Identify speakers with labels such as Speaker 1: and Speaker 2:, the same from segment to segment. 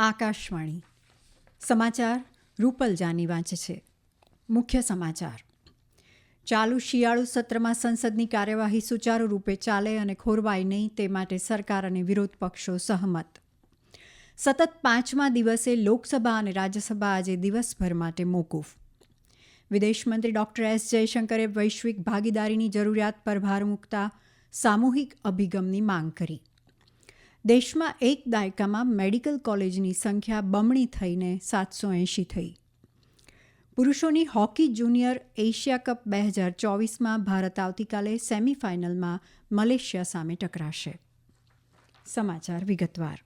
Speaker 1: આકાશવાણી સમાચાર રૂપલ જાની વાંચે છે. મુખ્ય સમાચાર. ચાલુ શિયાળુ સત્રમાં સંસદની કાર્યવાહી સુચારુ રૂપે ચાલે અને ખોરવાય નહીં તે માટે સરકાર અને વિરોધ પક્ષો સહમત. સતત 5મા દિવસે લોકસભા અને રાજ્યસભા આજે દિવસભર માટે મોકૂફ. વિદેશમંત્રી ડોક્ટર એસ જયશંકરે વૈશ્વિક ભાગીદારીની જરૂરિયાત પર ભાર મૂકતા સામૂહિક અભિગમની માંગ કરી. દેશમાં એક દાયકામાં મેડિકલ કોલેજની સંખ્યા બમણી થઈને 780 થઈ. પુરુષોની હોકી જુનિયર એશિયા કપ 2024માં ભારત આવતીકાલે સેમીફાઇનલમાં મલેશિયા સામે ટકરાશે. સમાચાર વિગતવાર.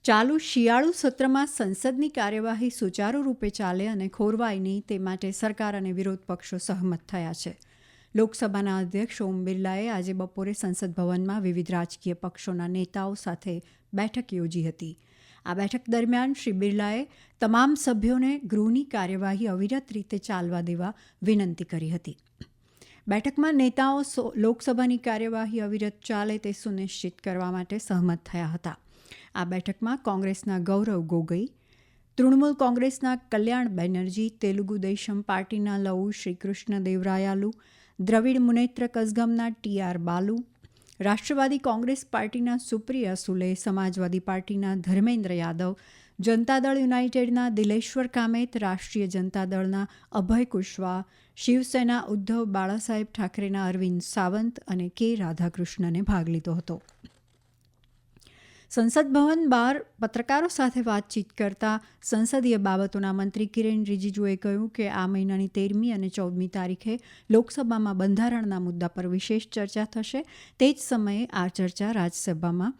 Speaker 1: ચાલુ શિયાળુ સત્રમાં સંસદની કાર્યવાહી સુચારુ રૂપે ચાલે અને ખોરવાય નહીં તે માટે સરકાર અને વિરોધ પક્ષો સહમત થયા છે. લોકસભાના અધ્યક્ષ ઓમ બિરલાએ આજે બપોરે સંસદ ભવનમાં વિવિધ રાજકીય પક્ષોના નેતાઓ સાથે બેઠક યોજી હતી. આ બેઠક દરમિયાન શ્રી બિરલાએ તમામ સભ્યોને ગૃહની કાર્યવાહી અવિરત રીતે ચાલવા દેવા વિનંતી કરી હતી. બેઠકમાં નેતાઓ લોકસભાની કાર્યવાહી અવિરત ચાલે તે સુનિશ્ચિત કરવા માટે સહમત થયા હતા. આ બેઠકમાં કોંગ્રેસના ગૌરવ ગોગોઈ, તૃણમૂલ કોંગ્રેસના કલ્યાણ બેનર્જી, તેલુગુ દેશમ પાર્ટીના લઉ શ્રી કૃષ્ણ દેવરાયાલુ, દ્રવિડ મુનેત્ર કઝગમના ટી.આર. બાલુ, રાષ્ટ્રવાદી કોંગ્રેસ પાર્ટીના સુપ્રિયા સુલે, સમાજવાદી પાર્ટીના ધર્મેન્દ્ર યાદવ, જનતાદળ યુનાઇટેડના દિલેશ્વર કામેત, રાષ્ટ્રીય જનતા દળના અભય કુશવાહ, શિવસેના ઉદ્ધવ બાળાસાહેબ ઠાકરેના અરવિંદ સાવંત અને કે રાધાકૃષ્ણને ભાગ લીધો હતો. સંસદ ભવન બહાર પત્રકારો સાથે વાતચીત કરતા સંસદીય બાબતોના મંત્રી કિરેન રિજિજુએ કહ્યું કે આ મહિનાની 13મી અને 14મી તારીખે લોકસભામાં બંધારણના મુદ્દા પર વિશેષ ચર્ચા થશે. તે જ સમયે આ ચર્ચા રાજ્યસભામાં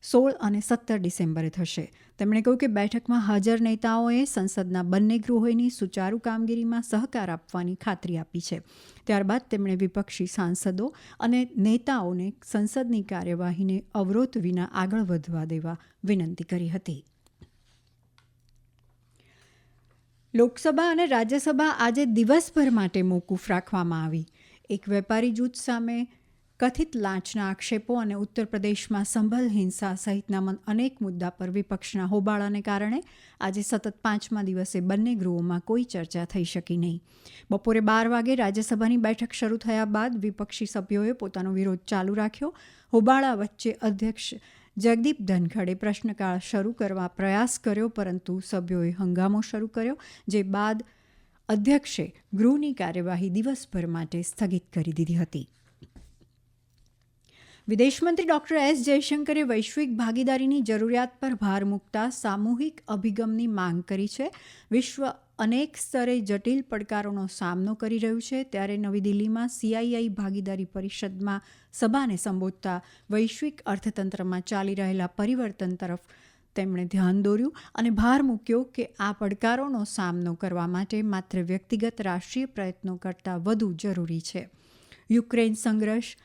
Speaker 1: 16 અને 17 ડિસેમ્બરે થશે. તેમણે કહ્યું કે બેઠકમાં હાજર નેતાઓએ સંસદના બંને ગૃહોની સુચારુ કામગીરીમાં સહકાર આપવાની ખાતરી આપી છે. ત્યારબાદ તેમણે વિપક્ષી સાંસદો અને નેતાઓને સંસદની કાર્યવાહીને અવરોધ વિના આગળ વધવા દેવા વિનંતી કરી હતી. લોકસભા અને રાજ્યસભા આજે દિવસભર માટે મોકૂફ રાખવામાં આવી. એક વેપારી જૂથ સામે કથિત લાંચના આક્ષેપો અને ઉત્તર પ્રદેશમાં સંભલ હિંસા સહિતના અનેક મુદ્દા પર વિપક્ષના હોબાળાને કારણે આજે સતત 5મા દિવસે બંને ગૃહોમાં કોઈ ચર્ચા થઈ શકી નહીં. બપોરે 12 વાગે રાજ્યસભાની બેઠક શરૂ થયા બાદ વિપક્ષી સભ્યોએ પોતાનો વિરોધ ચાલુ રાખ્યો. હોબાળા વચ્ચે અધ્યક્ષ જગદીપ ધનખડે પ્રશ્નકાળ શરૂ કરવા પ્રયાસ કર્યો, પરંતુ સભ્યોએ હંગામો શરૂ કર્યો, જે બાદ અધ્યક્ષે ગૃહની કાર્યવાહી દિવસભર માટે સ્થગિત કરી દીધી હતી. વિદેશમંત્રી ડોક્ટર એસ જયશંકરે વૈશ્વિક ભાગીદારીની જરૂરિયાત પર ભાર મૂકતા સામૂહિક અભિગમની માંગ કરી છે. વિશ્વ અનેક સ્તરે જટિલ પડકારોનો સામનો કરી રહ્યું છે, ત્યારે નવી દિલ્હીમાં CII ભાગીદારી પરિષદમાં સભાને સંબોધતા વૈશ્વિક અર્થતંત્રમાં ચાલી રહેલા પરિવર્તન તરફ તેમણે ધ્યાન દોર્યું અને ભાર મૂક્યો કે આ પડકારોનો સામનો કરવા માટે માત્ર વ્યક્તિગત રાષ્ટ્રીય પ્રયત્નો કરતાં વધુ જરૂરી છે. યુક્રેન સંઘર્ષ,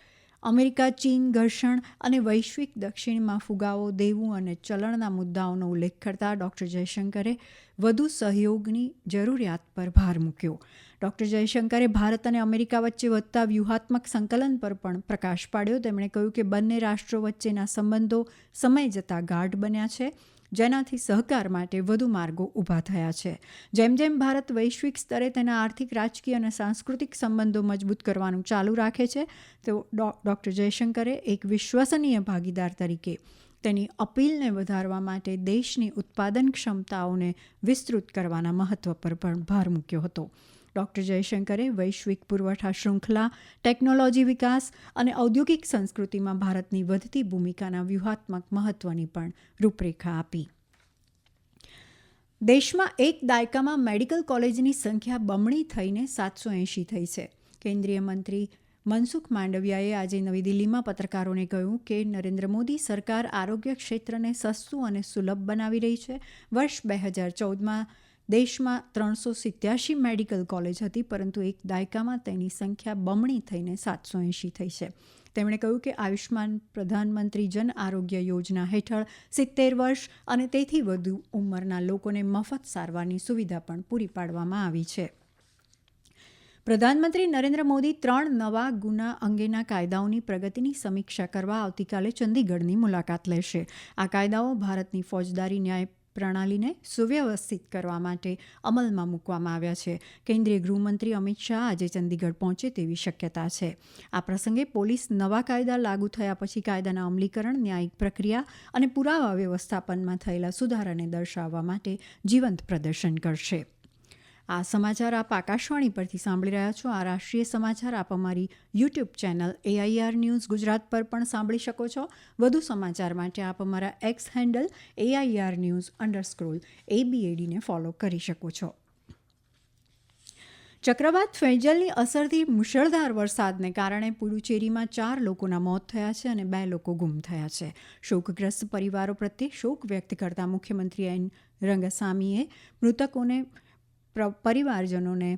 Speaker 1: અમેરિકા ચીન ઘર્ષણ અને વૈશ્વિક દક્ષિણમાં ફુગાવો, દેવું અને ચલણના મુદ્દાઓનો ઉલ્લેખ કરતા ડોક્ટર જયશંકરે વધુ સહયોગની જરૂરિયાત પર ભાર મૂક્યો. ડોક્ટર જયશંકરે ભારત અને અમેરિકા વચ્ચે વધતા વ્યૂહાત્મક સંકલન પર પણ પ્રકાશ પાડ્યો. તેમણે કહ્યું કે બંને રાષ્ટ્રો વચ્ચેના સંબંધો સમય જતાં ગાઢ બન્યા છે, જેનાથી સહકાર માટે વધુ માર્ગો ઊભા થયા છે. જેમ જેમ ભારત વૈશ્વિક સ્તરે તેના આર્થિક, રાજકીય અને સાંસ્કૃતિક સંબંધો મજબૂત કરવાનું ચાલુ રાખે છે, તો ડોક્ટર જયશંકરે એક વિશ્વસનીય ભાગીદાર તરીકે તેની અપીલને વધારવા માટે દેશની ઉત્પાદન ક્ષમતાઓને વિસ્તૃત કરવાના મહત્વ પર પણ ભાર મૂક્યો હતો. ડોક્ટર જયશંકરે વૈશ્વિક પુરવઠા શૃંખલા, ટેકનોલોજી વિકાસ અને ઔદ્યોગિક સંસ્કૃતિમાં ભારતની વધતી ભૂમિકાના વ્યૂહાત્મક મહત્વની પણ રૂપરેખા આપી. દેશમાં એક દાયકામાં મેડિકલ કોલેજની સંખ્યા બમણી થઈને 780 થઈ છે. કેન્દ્રીય મંત્રી મનસુખ માંડવિયાએ આજે નવી દિલ્હીમાં પત્રકારોને કહ્યું કે નરેન્દ્ર મોદી સરકાર આરોગ્ય ક્ષેત્રને સસ્તું અને સુલભ બનાવી રહી છે. વર્ષ 2014માં દેશમાં 387 મેડિકલ કોલેજ હતી, પરંતુ એક દાયકામાં તેની સંખ્યા બમણી થઈને 780 થઈ છે. તેમણે કહ્યું કે આયુષ્માન પ્રધાનમંત્રી જન આરોગ્ય યોજના હેઠળ 70 વર્ષ અને તેથી વધુ ઉંમરના લોકોને મફત સારવારની સુવિધા પણ પૂરી પાડવામાં આવી છે. પ્રધાનમંત્રી નરેન્દ્ર મોદી 3 નવા ગુના અંગેના કાયદાઓની પ્રગતિની સમીક્ષા કરવા આવતીકાલે ચંદીગઢની મુલાકાત લેશે. આ કાયદાઓ ભારતની ફોજદારી ન્યાય પ્રણાલીને સુવ્યવસ્થિત કરવા માટે અમલમાં મૂકવામાં આવ્યા છે. કેન્દ્રીય ગૃહમંત્રી અમિત શાહ આજે ચંદીગઢ પહોંચે તેવી શક્યતા છે. આ પ્રસંગે પોલીસ નવા કાયદા લાગુ થયા પછી કાયદાના અમલીકરણ, ન્યાયિક પ્રક્રિયા અને પુરાવા વ્યવસ્થાપનમાં થયેલા સુધારાને દર્શાવવા માટે જીવંત પ્રદર્શન કરશે. આ સમાચાર આપ આકાશવાણી પરથી સાંભળી રહ્યા છો. આ રાષ્ટ્રીય સમાચાર આપ અમારી YouTube channel AIR news Gujarat પર પણ સાંભળી શકો છો. વધુ સમાચાર માટે આપ અમારા એક્સ હેન્ડલ AIR_news_ABADને ફોલો કરી શકો છો. ચક્રવાત ફૈજલની અસરથી મુશળધાર વરસાદને કારણે પુડુચેરીમાં 4 લોકોના મોત થયા છે અને 2 લોકો ગુમ થયા છે. શોકગ્રસ્ત પરિવારો પ્રત્યે શોક વ્યક્ત કરતા મુખ્યમંત્રી એન રંગસામીએ મૃતકોને પરિવારજનોને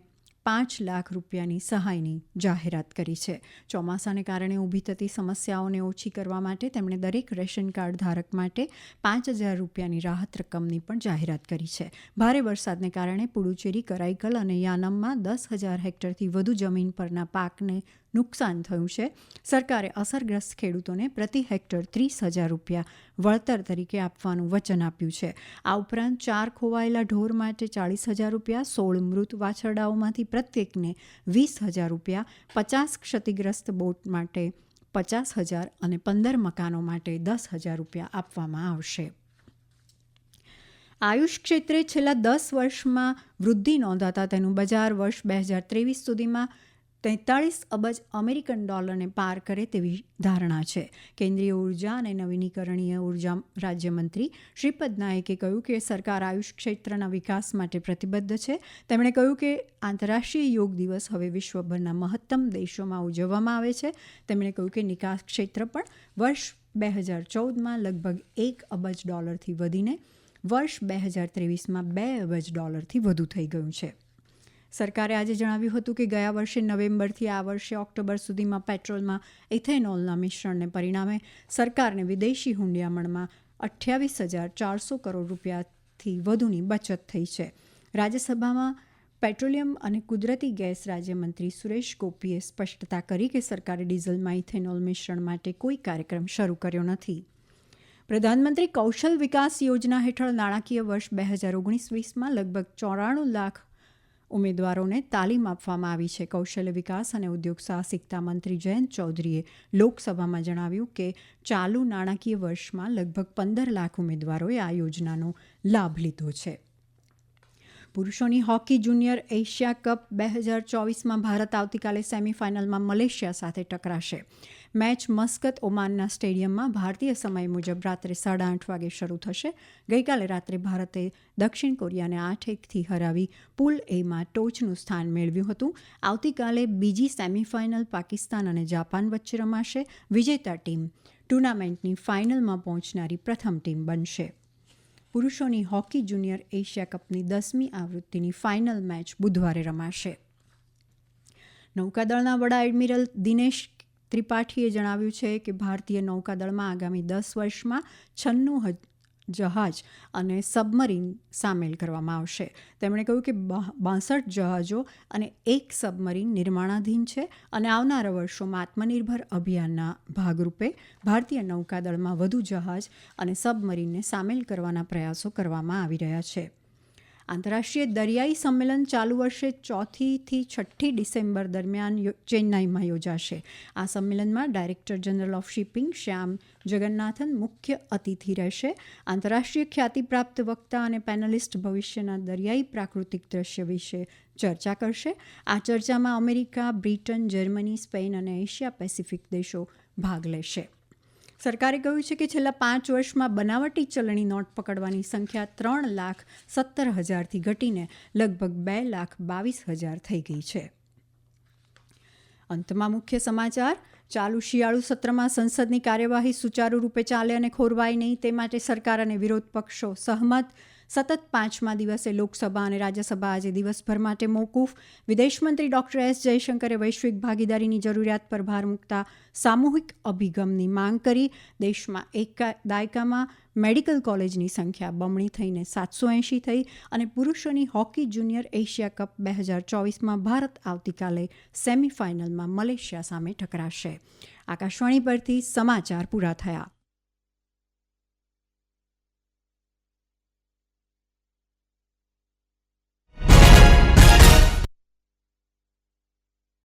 Speaker 1: 5 લાખ રૂપિયાની સહાયની જાહેરાત કરી છે. ચોમાસાને કારણે ઊભી થતી સમસ્યાઓને ઓછી કરવા માટે તેમણે દરેક રેશન કાર્ડ ધારક માટે 5,000 રૂપિયાની રાહત રકમની પણ જાહેરાત કરી છે. ભારે વરસાદને કારણે પુડુચેરી, કરાઈકલ અને યાનમમાં 10,000 હેક્ટરથી વધુ જમીન પરના પાકને નુકસાન થયું છે. સરકારે અસરગ્રસ્ત ખેડૂતોને પ્રતિ હેક્ટર 30,000 રૂપિયા વળતર તરીકે આપવાનું વચન આપ્યું છે. આ ઉપરાંત 4 ખોવાયેલા ઢોર માટે 40,000 રૂપિયા, 16 મૃત વાછરડાઓમાંથી પ્રત્યેકને 20,000 રૂપિયા, 50 ક્ષતિગ્રસ્ત બોટ માટે 50,000 અને 15 મકાનો માટે 10,000 રૂપિયા આપવામાં આવશે. આયુષ ક્ષેત્રે છેલ્લા 10 વર્ષમાં વૃદ્ધિ નોંધાતા તેનું બજાર વર્ષ 2023 સુધીમાં 43 અબજ અમેરિકન ડોલરને પાર કરે તેવી ધારણા છે. કેન્દ્રીય ઉર્જા અને નવીનીકરણીય ઉર્જા રાજ્યમંત્રી શ્રીપદ નાયકે કહ્યું કે સરકાર આયુષ ક્ષેત્રના વિકાસ માટે પ્રતિબદ્ધ છે. તેમણે કહ્યું કે આંતરરાષ્ટ્રીય યોગ દિવસ હવે વિશ્વભરના મહત્તમ દેશોમાં ઉજવવામાં આવે છે. તેમણે કહ્યું કે નિકાસ ક્ષેત્ર પણ વર્ષ 2014માં લગભગ 1 અબજ ડોલરથી વધીને વર્ષ 2023માં 2 અબજ ડોલરથી વધુ થઈ ગયું છે. સરકારે આજે જણાવ્યું હતું કે ગયા વર્ષે નવેમ્બરથી આ વર્ષે ઓક્ટોબર સુધીમાં પેટ્રોલમાં ઇથેનોલના મિશ્રણને પરિણામે સરકારને વિદેશી હુંડિયામણમાં 28,400 કરોડ રૂપિયાથી વધુની બચત થઈ છે. રાજ્યસભામાં પેટ્રોલિયમ અને કુદરતી ગેસ રાજ્યમંત્રી સુરેશ ગોપીએ સ્પષ્ટતા કરી કે સરકારે ડીઝલમાં ઇથેનોલ મિશ્રણ માટે કોઈ કાર્યક્રમ શરૂ કર્યો નથી. પ્રધાનમંત્રી કૌશલ વિકાસ યોજના હેઠળ નાણાકીય વર્ષ 2019-20માં લગભગ 94 લાખ ઉમેદવારોને તાલીમ આપવામાં આવી છે. કૌશલ્ય વિકાસ અને ઉદ્યોગ સાહસિકતા મંત્રી જયંત ચૌધરીએ લોકસભામાં જણાવ્યું કે ચાલુ નાણાકીય વર્ષમાં લગભગ 15 લાખ ઉમેદવારોએ આ યોજનાનો લાભ લીધો છે. પુરુષોની હોકી જુનિયર એશિયા કપ 2024માં ભારત આવતીકાલે સેમીફાઇનલમાં મલેશિયા સાથે ટકરાશે. મેચ મસ્કત, ઓમાનના સ્ટેડિયમમાં ભારતીય સમય મુજબ રાત્રે 8:30 વાગે શરૂ થશે. ગઈકાલે રાત્રે ભારતે દક્ષિણ કોરિયાને 8-1થી હરાવી પૂલ એમાં ટોચનું સ્થાન મેળવ્યું હતું. આવતીકાલે બીજી સેમીફાઇનલ પાકિસ્તાન અને જાપાન વચ્ચે રમાશે. વિજેતા ટીમ ટૂર્નામેન્ટની ફાઇનલમાં પહોંચનારી પ્રથમ ટીમ બનશે. પુરુષોની હોકી જુનિયર એશિયા કપની 10મી આવૃત્તિની ફાઇનલ મેચ બુધવારે રમાશે. નૌકાદળના વડા એડમિરલ દિનેશ ત્રિપાઠીએ જણાવ્યું છે કે ભારતીય નૌકાદળમાં આગામી 10 વર્ષમાં 96 જહાજ અને સબમરીન સામેલ કરવામાં આવશે. તેમણે કહ્યું કે 62 જહાજો અને 1 સબમરીન નિર્માણાધીન છે અને આવનારા વર્ષોમાં આત્મનિર્ભર અભિયાનના ભાગરૂપે ભારતીય નૌકાદળમાં વધુ જહાજ અને સબમરીનને સામેલ કરવાના પ્રયાસો કરવામાં આવી રહ્યા છે. આંતરરાષ્ટ્રીય દરિયાઈ સંમેલન ચાલુ વર્ષે 4થી 6 ડિસેમ્બર દરમિયાન ચેન્નાઈમાં યોજાશે. આ સંમેલનમાં ડાયરેક્ટર જનરલ ઓફ શિપિંગ શ્યામ જગન્નાથન મુખ્ય અતિથિ રહેશે. આંતરરાષ્ટ્રીય ખ્યાતિપ્રાપ્ત વક્તા અને પેનલિસ્ટ ભવિષ્યના દરિયાઈ પ્રાકૃતિક દ્રશ્ય વિશે ચર્ચા કરશે. આ ચર્ચામાં અમેરિકા, બ્રિટન, જર્મની, સ્પેન અને એશિયા પેસિફિક દેશો ભાગ લેશે. સરકારે કહ્યું છે કે છેલ્લા 5 વર્ષમાં બનાવટી ચલણી નોટ પકડવાની સંખ્યા 3,17,000થી ઘટીને લગભગ 2,22,000 થઈ ગઈ છે. અંતમાં મુખ્ય સમાચાર. ચાલુ શિયાળુ સત્રમાં સંસદની કાર્યવાહી સુચારુ રૂપે ચાલે અને ખોરવાય નહીં તે માટે સરકાર અને વિરોધ પક્ષો સહમત. સતત 5મા દિવસે લોકસભા અને રાજ્યસભા આજે દિવસભર માટે મોકૂફ. વિદેશમંત્રી ડોક્ટર એસ જયશંકરે વૈશ્વિક ભાગીદારીની જરૂરિયાત પર ભાર મૂકતા સામૂહિક અભિગમની માંગ કરી. દેશમાં એક દાયકામાં મેડિકલ કોલેજની સંખ્યા બમણી થઈને 780 થઈ અને પુરુષોની હોકી જુનિયર એશિયા કપ 2024માં ભારત આવતીકાલે સેમીફાઇનલમાં મલેશિયા સામે ટકરાશે. આકાશવાણી પરથી સમાચાર પૂરા થયા.